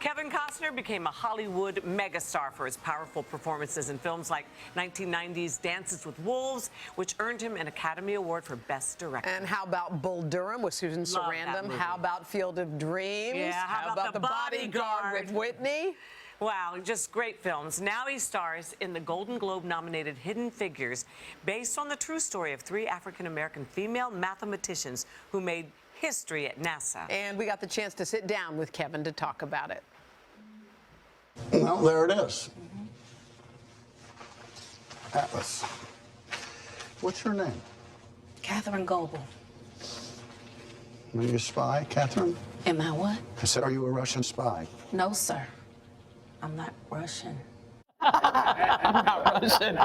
Kevin Costner became a Hollywood megastar for his powerful performances in films like 1990's Dances with Wolves, which earned him an Academy Award for Best Director. And how about Bull Durham with Susan Sarandon? How about Field of Dreams? Yeah, how about The Bodyguard with Whitney? Wow, just great films. Now he stars in the Golden Globe-nominated Hidden Figures, based on the true story of 3 African-American female mathematicians who made history at NASA. And we got the chance to sit down with Kevin to talk about it. Well, there it is. Atlas. What's your name? Catherine Goebel. Are you a spy, Catherine? Am I what? I said, are you a Russian spy? No, sir. I'm not Russian. I'm not Russian.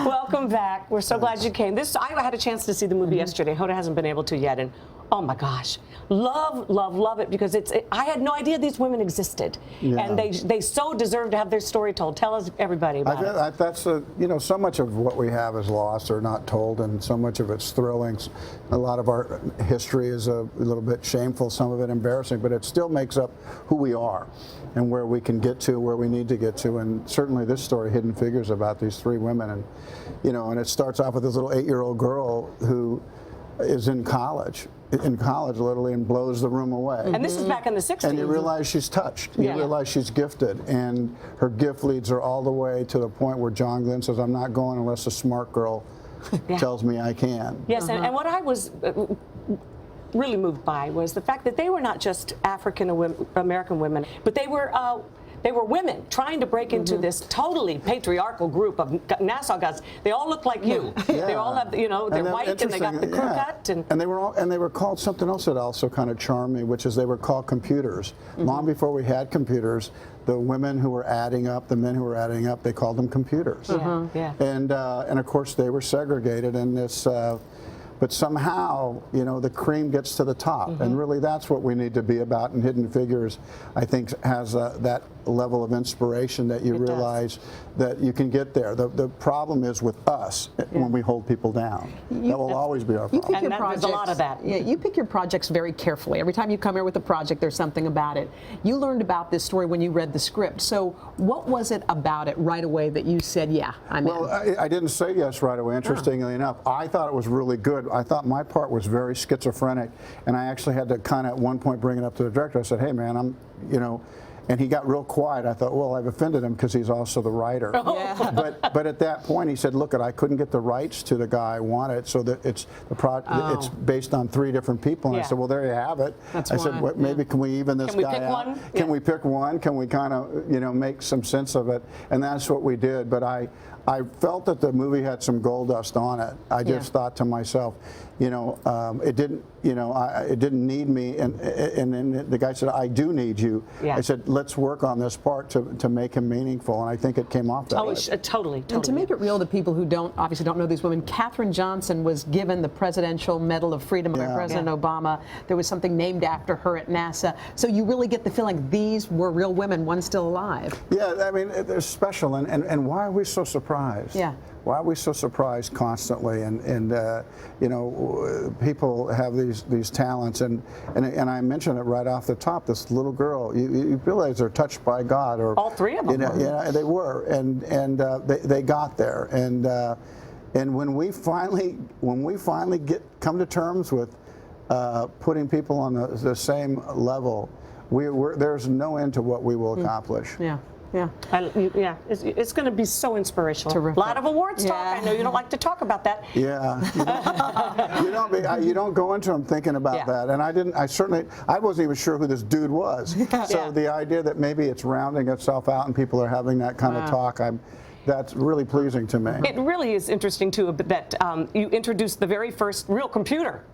Welcome back. We're so glad you came. I had a chance to see the movie yesterday. Hoda hasn't been able to yet, and oh my gosh, love it, because I had no idea these women existed, and they so deserve to have their story told. Tell us, everybody, about it. That's so much of what we have is lost or not told, and so much of it's thrilling. A lot of our history is a little bit shameful, some of it embarrassing, but it still makes up who we are and where we can get to, where we need to get to. And certainly this story, Hidden Figures, about these 3 women, and and it starts off with this little 8-year-old girl who is in college literally, and blows the room away. And this is back in the 60s. And you realize she's touched. You realize she's gifted, and her gift leads her all the way to the point where John Glenn says, I'm not going unless a smart girl tells me I can. Yes, and what I was really moved by was the fact that they were not just African-American women, but they were women trying to break into this totally patriarchal group of Nassau guys. They all look like you. They all have, they're white and they got the crew cut. And they were called something else that also kind of charmed me, which is they were called computers. Long before we had computers, the women who were adding up, the men who were adding up, they called them computers. And of course they were segregated in this. But somehow, the cream gets to the top, and really that's what we need to be about. And Hidden Figures, I think, has that level of inspiration that you realize that you can get there. The problem is with us when we hold people down. That will always be our problem. And there's a lot of that. Yeah, you pick your projects very carefully. Every time you come here with a project, there's something about it. You learned about this story when you read the script. So what was it about it right away that you said, yeah, I'm in? Well, I didn't say yes right away, interestingly enough. I thought it was really good. I thought my part was very schizophrenic, and I actually had to kind of at one point bring it up to the director. I said, hey man, and he got real quiet. I thought, well, I've offended him because he's also the writer. But at that point, he said, look, I couldn't get the rights to the guy I wanted, so that it's based on 3 different people. And I said, well, there you have it. I said, well, maybe can we even this guy out? Can we pick one? Can we kind of, make some sense of it? And that's what we did. But I felt that the movie had some gold dust on it. I just thought to myself, it didn't need me, and then the guy said, I do need you. I said, let's work on this part to make him meaningful, and I think it came off that way. Totally. And to make it real to people who obviously don't know these women, Katherine Johnson was given the Presidential Medal of Freedom by President Obama. There was something named after her at NASA. So you really get the feeling these were real women, one still alive. Yeah, I mean, they're special, and why are we so surprised? Why are we so surprised constantly? And people have these talents, and I mentioned it right off the top. This little girl, you realize they're touched by God, or all 3 of them. They were, and they got there, and when we finally come to terms with putting people on the same level, there's no end to what we will accomplish. It's going to be so inspirational. Terrific. A lot of awards talk. I know you don't like to talk about that. You don't go into them thinking about that. And I wasn't even sure who this dude was. So the idea that maybe it's rounding itself out and people are having that kind of talk, that's really pleasing to me. It really is interesting, too, that you introduced the very first real computer.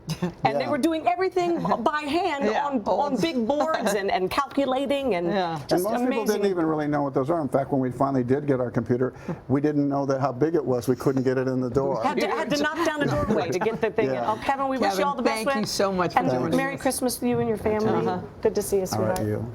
And they were doing everything by hand on big boards and calculating and just most amazing. people didn't even really know what those are. In fact, when we finally did get our computer, we didn't know how big it was. We couldn't get it in the door. Had to knock down the doorway to get the thing in. Oh, Kevin, we wish you all the best. Thank you so much for joining us. Merry Christmas to you and your family. Good to see you, sweetheart. All right, you.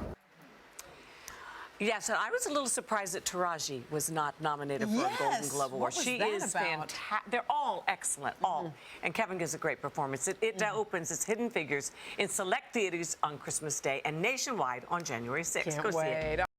Yes, and I was a little surprised that Taraji was not nominated for a Golden Globe Award. What was She that is about? fantastic. They're all excellent, all. And Kevin gives a great performance. It opens its Hidden Figures in select theaters on Christmas Day and nationwide on January 6th. Can't Go see it. wait.